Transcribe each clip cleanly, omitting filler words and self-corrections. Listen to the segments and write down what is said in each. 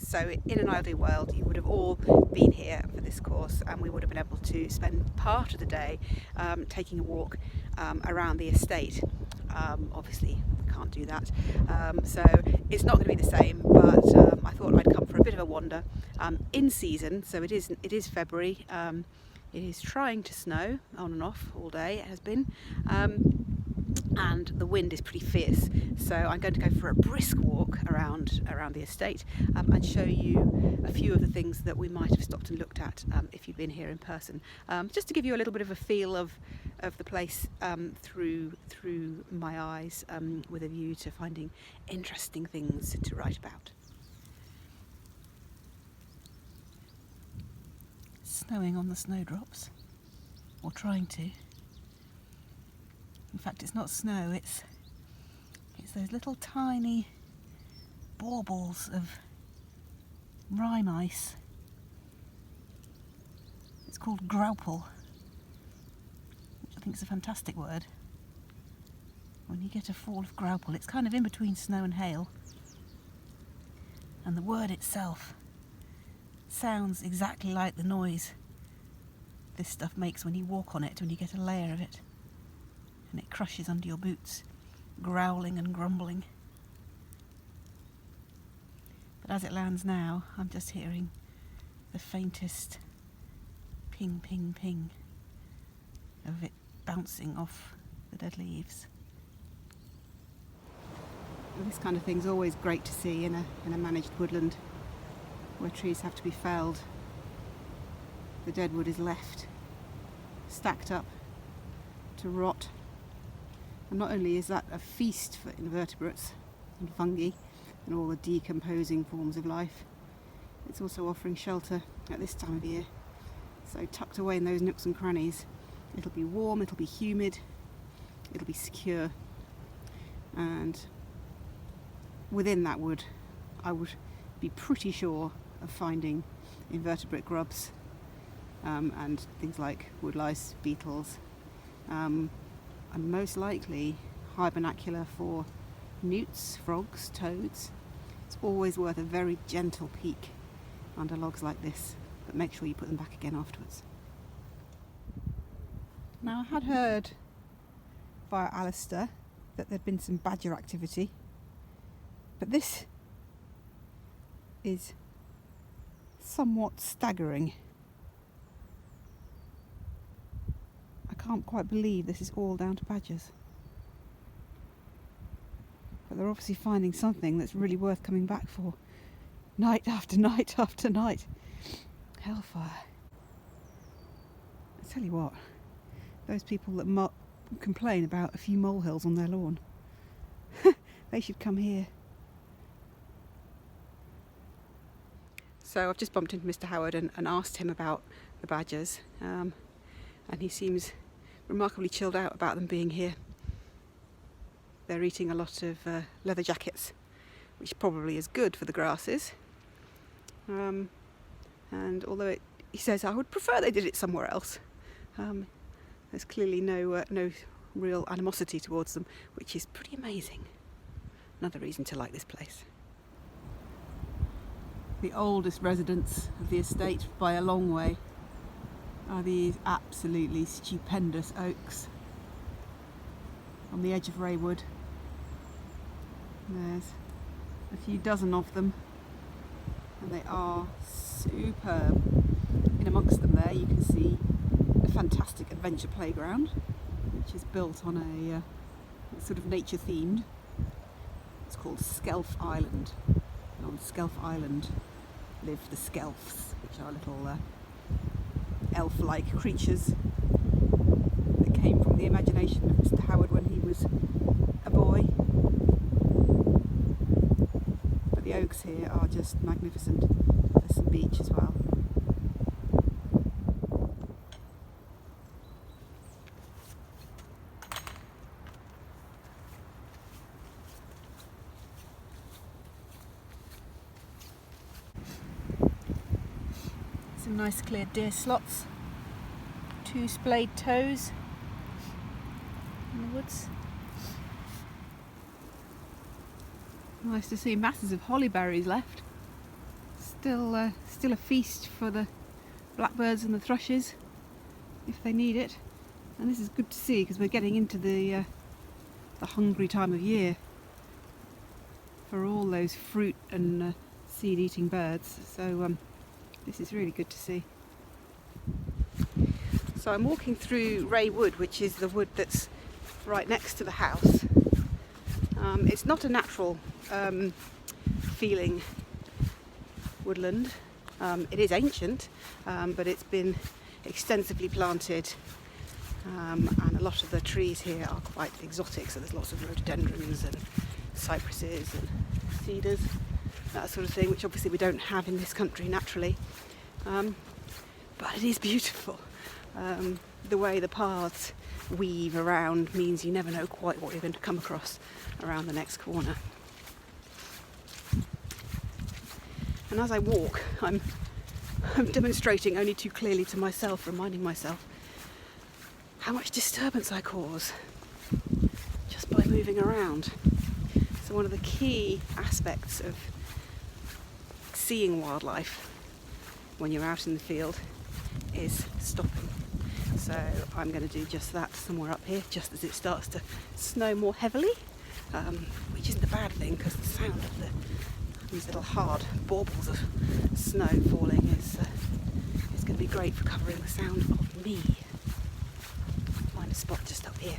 So in an ideal world, you would have all been here for this course, and we would have been able to spend part of the day taking a walk around the estate. Obviously we can't do that, so it's not going to be the same, but I thought I'd come for a bit of a wander in season. So it is February. It is trying to snow on and off all day, it has been, and the wind is pretty fierce, so I'm going to go for a brisk walk around the estate and show you a few of the things that we might have stopped and looked at if you'd been here in person, just to give you a little bit of a feel of the place through my eyes, with a view to finding interesting things to write about. Snowing on the snowdrops, or trying to. In fact, it's not snow, it's those little tiny baubles of rime ice. It's called graupel, which I think is a fantastic word. When you get a fall of graupel, it's kind of in between snow and hail, and the word itself sounds exactly like the noise this stuff makes when you walk on it, when you get a layer of it and it crushes under your boots, growling and grumbling. But as it lands now, I'm just hearing the faintest ping, ping, ping of it bouncing off the dead leaves. This kind of thing's always great to see in a managed woodland where trees have to be felled. The dead wood is left stacked up to rot, and not only is that a feast for invertebrates and fungi and all the decomposing forms of life, it's also offering shelter at this time of year. So tucked away in those nooks and crannies, it'll be warm, it'll be humid, it'll be secure, and within that wood I would be pretty sure of finding invertebrate grubs, and things like woodlice, beetles, and most likely hibernacular for newts, frogs, toads. It's always worth a very gentle peek under logs like this, but make sure you put them back again afterwards. Now, I had heard via Alistair that there'd been some badger activity, but this is somewhat staggering. I can't quite believe this is all down to badgers. But they're obviously finding something that's really worth coming back for, night after night after night. Hellfire. I tell you what, those people that complain about a few molehills on their lawn, they should come here. So I've just bumped into Mr. Howard and asked him about the badgers, and he seems remarkably chilled out about them being here. They're eating a lot of leather jackets, which probably is good for the grasses, and although he says I would prefer they did it somewhere else, there's clearly no real animosity towards them, which is pretty amazing. Another reason to like this place. The oldest residents of the estate by a long way are these absolutely stupendous oaks on the edge of Raywood. There's a few dozen of them, and they are superb. In amongst them there you can see a fantastic adventure playground, which is built on a sort of nature themed. It's called Skelf Island, and on Skelf Island live the Skelfs, which are little elf-like creatures that came from the imagination of Mr. Howard when he was a boy. But the oaks here are just magnificent. There's some beach as well. Some nice clear deer slots, 2 splayed toes in the woods. Nice to see masses of holly berries left. Still a feast for the blackbirds and the thrushes if they need it. And this is good to see because we're getting into the hungry time of year for all those fruit and seed-eating birds. So this is really good to see. So I'm walking through Ray Wood, which is the wood that's right next to the house. It's not a natural feeling woodland. It is ancient, but it's been extensively planted, and a lot of the trees here are quite exotic, so there's lots of rhododendrons and cypresses and cedars, that sort of thing, which obviously we don't have in this country naturally, but it is beautiful. The way the paths weave around means you never know quite what you're going to come across around the next corner. And as I walk, I'm demonstrating only too clearly to myself, reminding myself how much disturbance I cause just by moving around. So one of the key aspects of seeing wildlife when you're out in the field is stopping. So I'm going to do just that somewhere up here, just as it starts to snow more heavily, which isn't a bad thing because the sound of these little hard baubles of snow falling is going to be great for covering the sound of me. Find a spot just up here.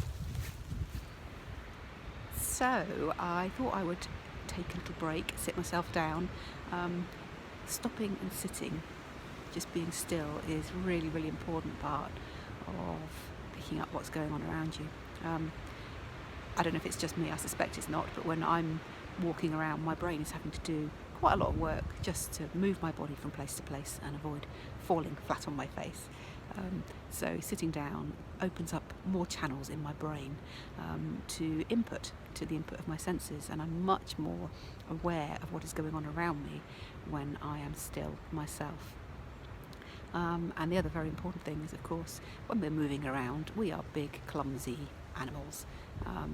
So I thought I would take a little break, sit myself down. Stopping and sitting, just being still, is really, really important part of picking up what's going on around you. I don't know if it's just me, I suspect it's not, but when I'm walking around, my brain is having to do quite a lot of work just to move my body from place to place and avoid falling flat on my face. So sitting down opens up more channels in my brain to the input of my senses, and I'm much more aware of what is going on around me when I am still myself. And the other very important thing is, of course, when we're moving around, we are big, clumsy animals,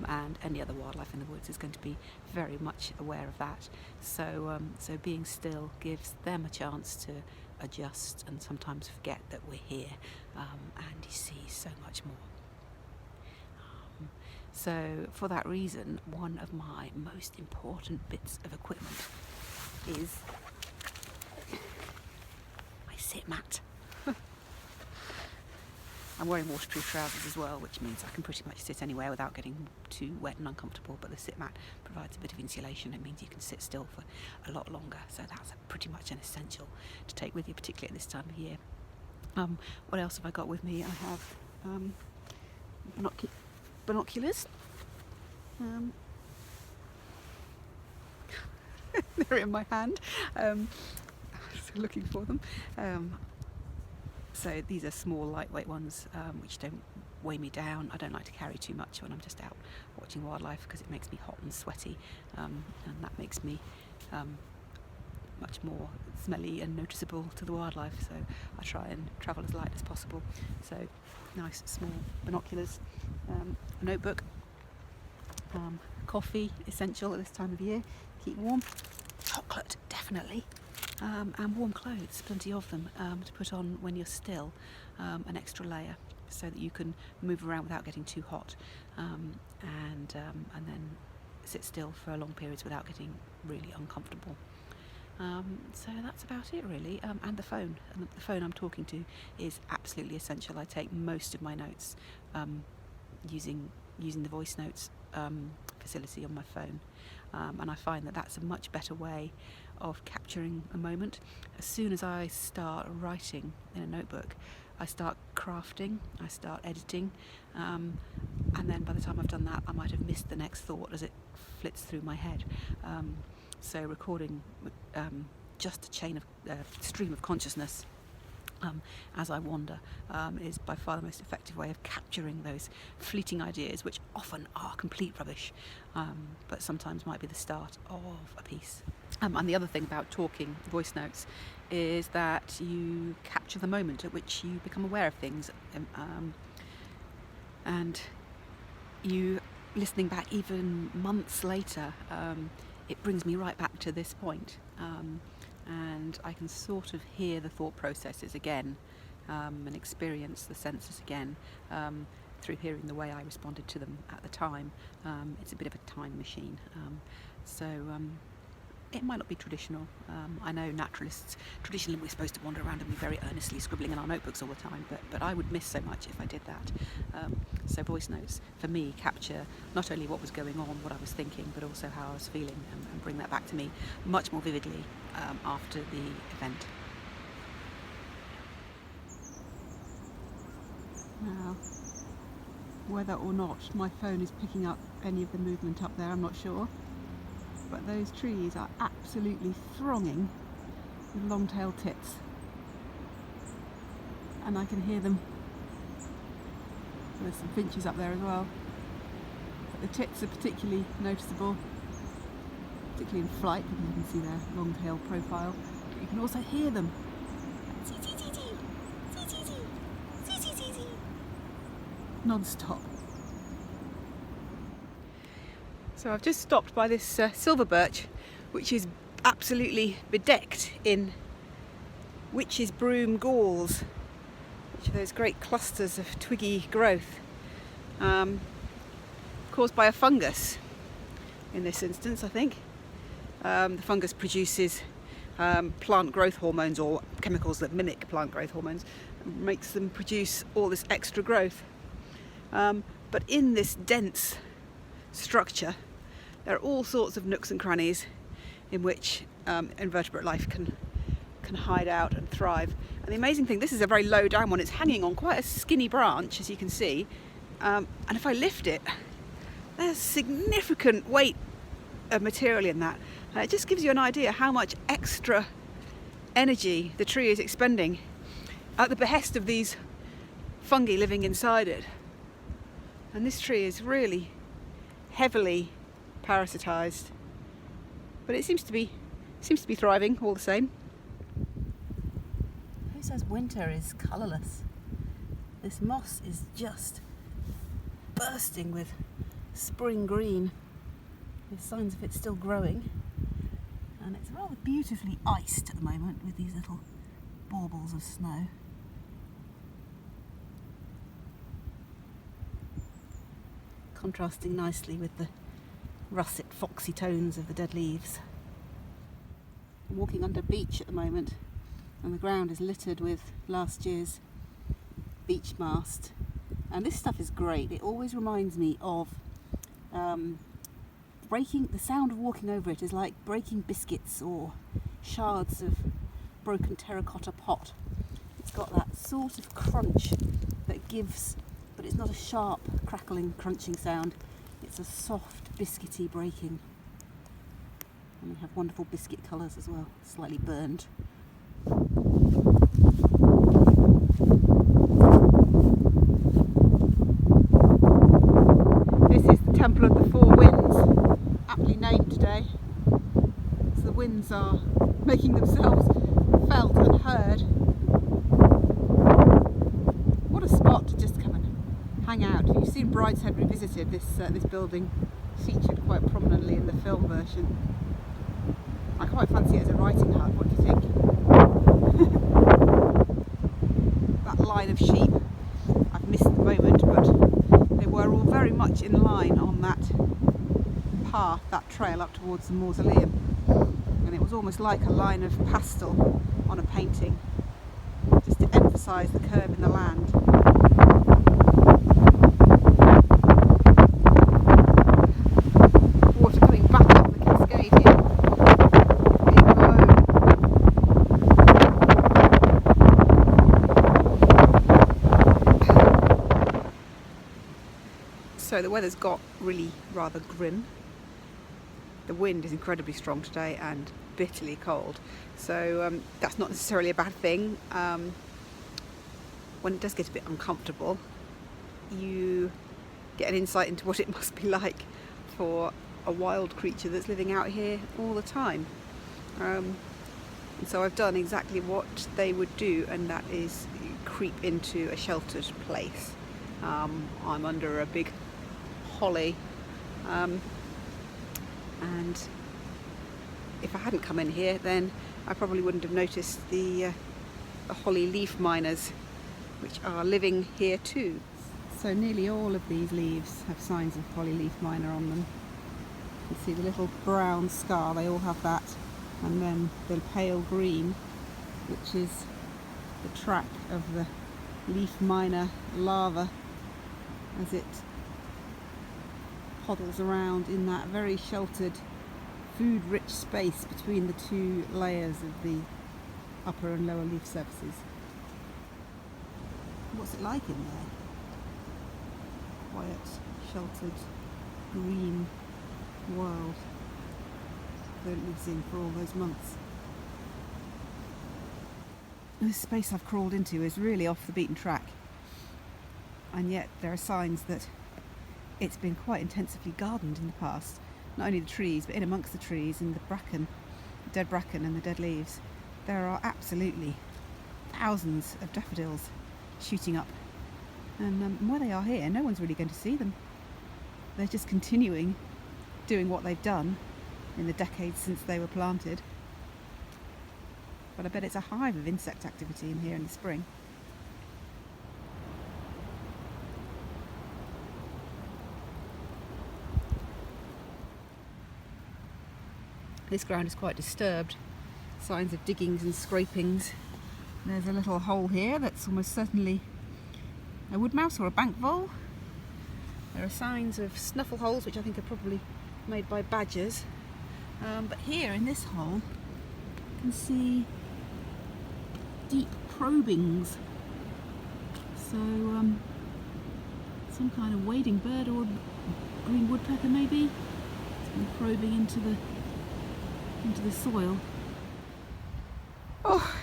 and any other wildlife in the woods is going to be very much aware of that. So being still gives them a chance to adjust and sometimes forget that we're here, and you see so much more. So for that reason, one of my most important bits of equipment is my sit mat. I'm wearing waterproof trousers as well, which means I can pretty much sit anywhere without getting too wet and uncomfortable, but the sit mat provides a bit of insulation. It means you can sit still for a lot longer, so that's pretty much an essential to take with you, particularly at this time of year. What else have I got with me? I have binoculars. They're in my hand, so looking for them. So these are small, lightweight ones, which don't weigh me down. I don't like to carry too much when I'm just out watching wildlife because it makes me hot and sweaty, and that makes me much more smelly and noticeable to the wildlife. So I try and travel as light as possible. So nice small binoculars, a notebook, coffee, essential at this time of year, keep warm, chocolate definitely, and warm clothes, plenty of them, to put on when you're still, an extra layer so that you can move around without getting too hot, and then sit still for long periods without getting really uncomfortable. So that's about it really, and the phone. And the phone I'm talking to is absolutely essential. I take most of my notes using the voice notes facility on my phone, and I find that that's a much better way of capturing a moment. As soon as I start writing in a notebook, I start crafting, I start editing, and then by the time I've done that, I might have missed the next thought as it flits through my head. So recording just a stream of consciousness as I wander is by far the most effective way of capturing those fleeting ideas, which often are complete rubbish, but sometimes might be the start of a piece. And the other thing about talking voice notes is that you capture the moment at which you become aware of things, and you listening back even months later, it brings me right back to this point. and I can sort of hear the thought processes again, and experience the senses again, through hearing the way I responded to them at the time. It's a bit of a time machine. So it might not be traditional. I know naturalists, traditionally we're supposed to wander around and be very earnestly scribbling in our notebooks all the time, but I would miss so much if I did that. So voice notes, for me, capture not only what was going on, what I was thinking, but also how I was feeling, and bring that back to me much more vividly after the event. Now, whether or not my phone is picking up any of the movement up there, I'm not sure. But those trees are absolutely thronging with long-tailed tits. And I can hear them. There's some finches up there as well. But the tits are particularly noticeable, particularly in flight, because you can see their long-tailed profile. But you can also hear them. Non-stop. So I've just stopped by this silver birch, which is absolutely bedecked in witch's broom galls, which are those great clusters of twiggy growth, caused by a fungus in this instance, I think. The fungus produces plant growth hormones, or chemicals that mimic plant growth hormones, and makes them produce all this extra growth. But in this dense structure, there are all sorts of nooks and crannies in which invertebrate life can hide out and thrive. And the amazing thing, this is a very low down one. It's hanging on quite a skinny branch, as you can see. And if I lift it, there's significant weight of material in that. And it just gives you an idea how much extra energy the tree is expending at the behest of these fungi living inside it. And this tree is really heavily parasitized, but it seems to be thriving all the same. Who says winter is colourless? This moss is just bursting with spring green. There's signs of it still growing, and it's rather beautifully iced at the moment with these little baubles of snow. Contrasting nicely with the russet, foxy tones of the dead leaves. I'm walking under beech at the moment, and the ground is littered with last year's beech mast. And this stuff is great. It always reminds me of the sound of walking over it is like breaking biscuits or shards of broken terracotta pot. It's got that sort of crunch that gives, but it's not a sharp, crackling, crunching sound. It's a soft, biscuity breaking. And we have wonderful biscuit colours as well, slightly burned. This is the Temple of the Four Winds, aptly named today. So the winds are making themselves felt and heard. What a spot to just come and hang out. If you've seen Brideshead Revisited, this building featured quite prominently in the film version. I quite fancy it as a writing hut. What do you think? That line of sheep, I've missed the moment, but they were all very much in line on that path, that trail up towards the mausoleum, and it was almost like a line of pastel on a painting, just to emphasise the curve in the land. Water coming back up the cascade here, being below. So the weather's got really rather grim. The wind is incredibly strong today and bitterly cold, so that's not necessarily a bad thing. When it does get a bit uncomfortable, you get an insight into what it must be like for a wild creature that's living out here all the time. And so I've done exactly what they would do, and that is creep into a sheltered place. I'm under a big holly, and if I hadn't come in here, then I probably wouldn't have noticed the holly leaf miners, which are living here too. So nearly all of these leaves have signs of holly leaf miner on them. You can see the little brown scar, they all have that, and then the pale green, which is the track of the leaf miner larva as it poddles around in that very sheltered, food-rich space between the two layers of the upper and lower leaf surfaces. What's it like in there? Quiet, sheltered, green world that it lives in for all those months. This space I've crawled into is really off the beaten track, and yet there are signs that it's been quite intensively gardened in the past. Not only the trees, but in amongst the trees and the bracken, the dead bracken and the dead leaves, there are absolutely thousands of daffodils shooting up. And where they are here, no one's really going to see them. They're just continuing doing what they've done in the decades since they were planted. But I bet it's a hive of insect activity in here in the spring. This ground is quite disturbed. Signs of diggings and scrapings. There's a little hole here that's almost certainly a wood mouse or a bank vole. There are signs of snuffle holes, which I think are probably made by badgers. But here in this hole, you can see deep probings. So some kind of wading bird or green woodpecker maybe. It's been probing into the soil. Oh,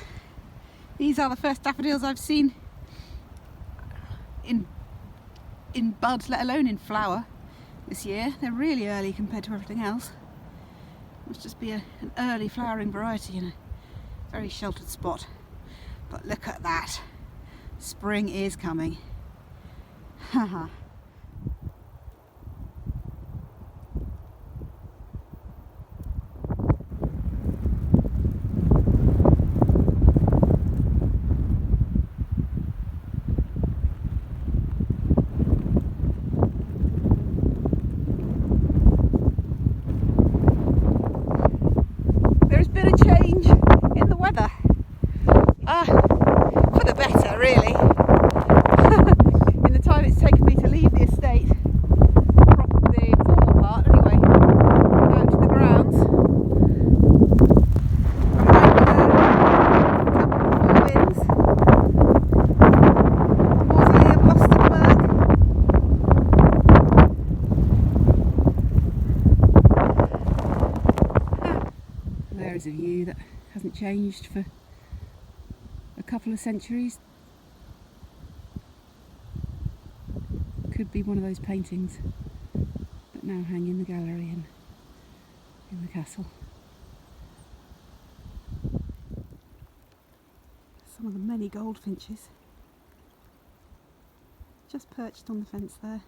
these are the first daffodils I've seen in bud, let alone in flower this year. They're really early compared to everything else. Must just be an early flowering variety in a very sheltered spot. But look at that. Spring is coming. Haha. For the better, really. In the time it's taken me to leave the estate, the formal part anyway, out to the grounds, behind a couple of winds, Mausoleum Lostenberg. There is a view that hasn't changed for a couple of centuries. Could be one of those paintings that now hang in the gallery in the castle. Some of the many goldfinches just perched on the fence there.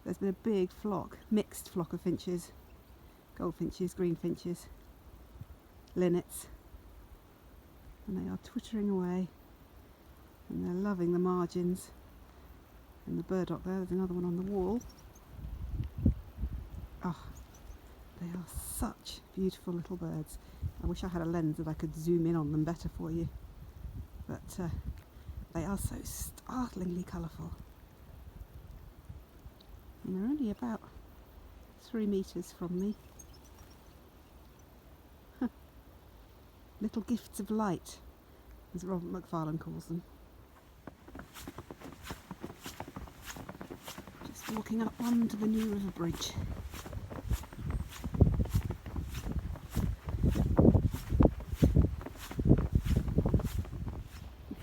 There's been a big flock, mixed flock of finches, goldfinches, greenfinches, linnets. And they are twittering away, and they're loving the margins. And the burdock there's another one on the wall. Oh, they are such beautiful little birds. I wish I had a lens that I could zoom in on them better for you. But they are so startlingly colourful. And they're only about 3 metres from me. Little gifts of light, as Robert Macfarlane calls them. Just walking up onto the New River Bridge.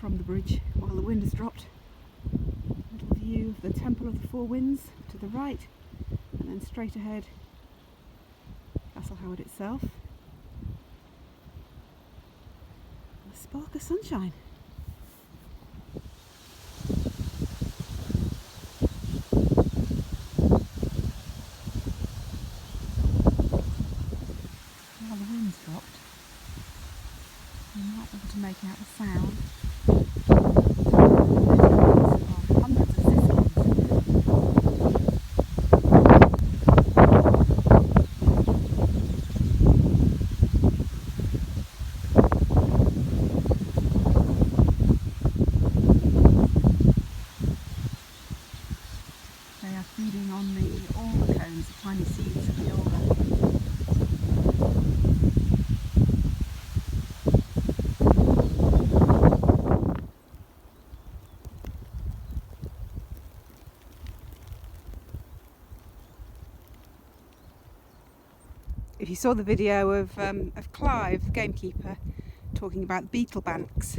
From the bridge, while the wind has dropped, a little view of the Temple of the Four Winds to the right, and then straight ahead, Castle Howard itself. Spark of sunshine. Now the wind's dropped. making out the sound. Hundreds of siskins. They are feeding on the alga cones, the tiny seeds of the alga. If you saw the video of Clive, the gamekeeper, talking about beetle banks,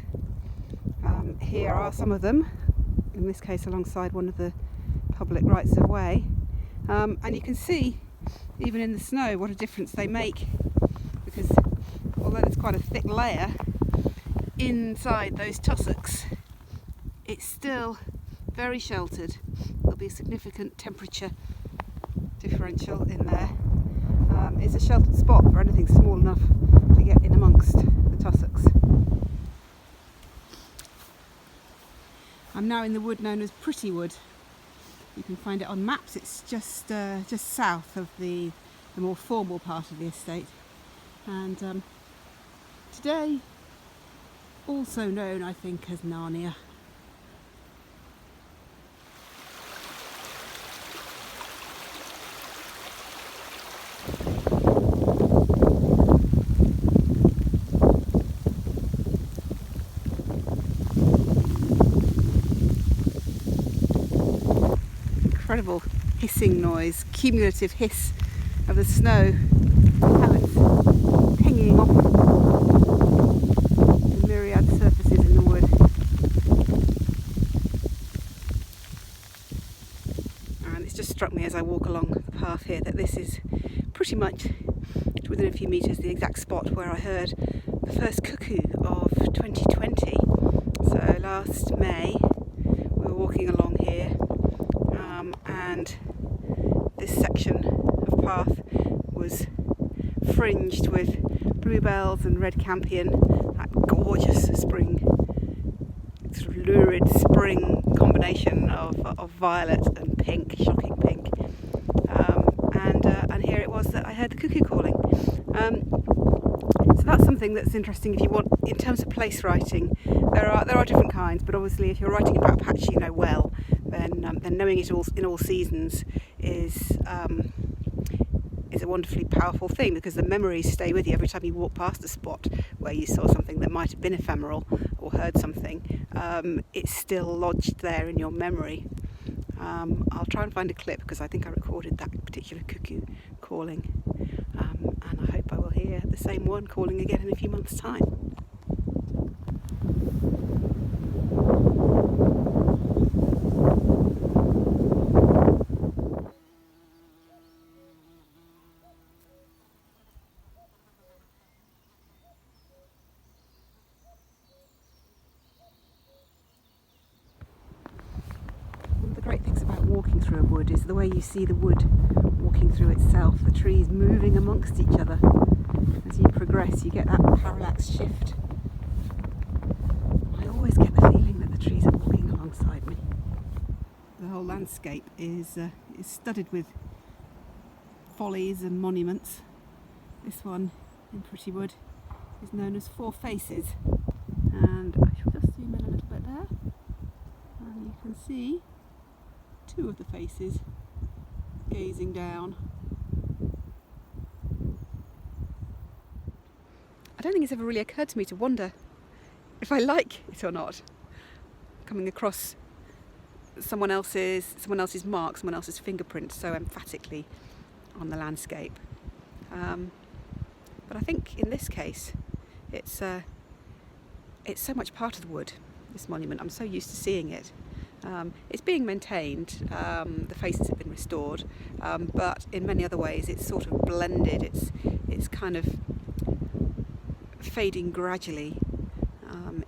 here are some of them, in this case alongside one of the public rights of way, and you can see, even in the snow, what a difference they make, because although there's quite a thick layer inside those tussocks, it's still very sheltered. There'll be a significant temperature differential in there. It's a sheltered spot for anything small enough to get in amongst the tussocks. I'm now in the wood known as Pretty Wood. You can find it on maps. It's just south of the more formal part of the estate, and today also known, I think, as Narnia. Incredible hissing noise, cumulative hiss of the snow, how it's pinging off the myriad surfaces in the wood. And it's just struck me as I walk along the path here that this is pretty much, within a few metres, the exact spot where I heard the first cuckoo of 2020. So last May we were walking along here, and this section of path was fringed with bluebells and red campion, that gorgeous spring, sort of lurid spring combination of violet and pink, shocking pink, and here it was that I heard the cuckoo calling. So that's something that's interesting if you want, in terms of place writing. There are different kinds, but obviously if you're writing about a patch you know well, then knowing it all in all seasons is a wonderfully powerful thing, because the memories stay with you every time you walk past a spot where you saw something that might have been ephemeral or heard something. It's still lodged there in your memory. I'll try and find a clip, because I think I recorded that particular cuckoo calling, and I hope I will hear the same one calling again in a few months' time. Great things about walking through a wood is the way you see the wood walking through itself, the trees moving amongst each other. As you progress, you get that parallax shift. I always get the feeling that the trees are walking alongside me. The whole landscape is studded with follies and monuments. This one in Pretty Wood is known as Four Faces, and I shall just zoom in a little bit there, and you can see two of the faces gazing down. I don't think it's ever really occurred to me to wonder if I like it or not, coming across someone else's mark, someone else's fingerprint so emphatically on the landscape. But I think in this case it's so much part of the wood, this monument. I'm so used to seeing it. It's being maintained, the faces have been restored, but in many other ways it's sort of blended, it's kind of fading gradually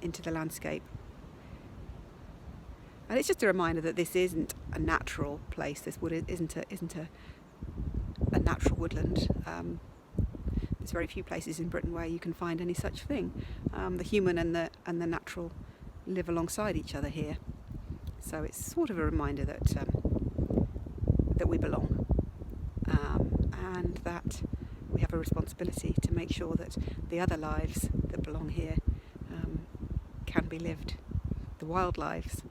into the landscape. And it's just a reminder that this isn't a natural place, this wood isn't a natural woodland. There's very few places in Britain where you can find any such thing. The human and the natural live alongside each other here. So it's sort of a reminder that we belong, and that we have a responsibility to make sure that the other lives that belong here can be lived, the wild lives.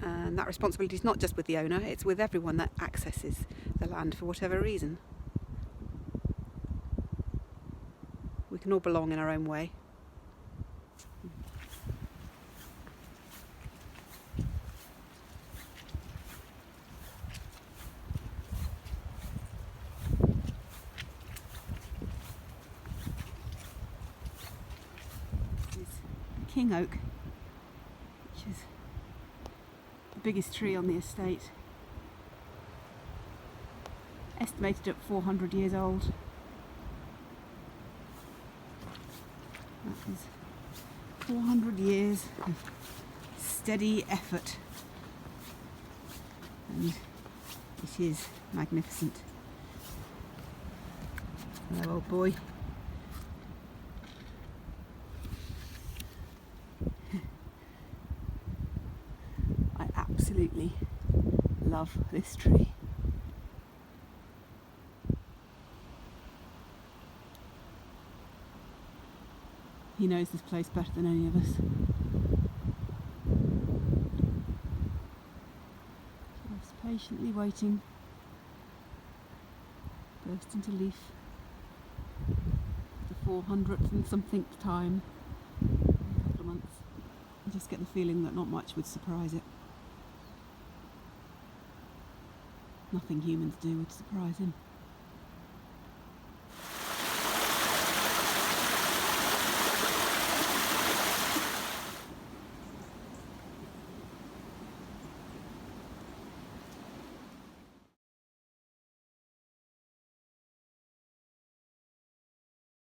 And that responsibility is not just with the owner, it's with everyone that accesses the land for whatever reason. We can all belong in our own way. This is the king oak, which is the biggest tree on the estate, estimated at 400 years old. That is 400 years of steady effort, and it is magnificent. Hello, old boy. I absolutely love this tree. He knows this place better than any of us. Just patiently waiting, burst into leaf, the 400th and something time in a couple of months. I just get the feeling that not much would surprise it. Nothing humans do would surprise him.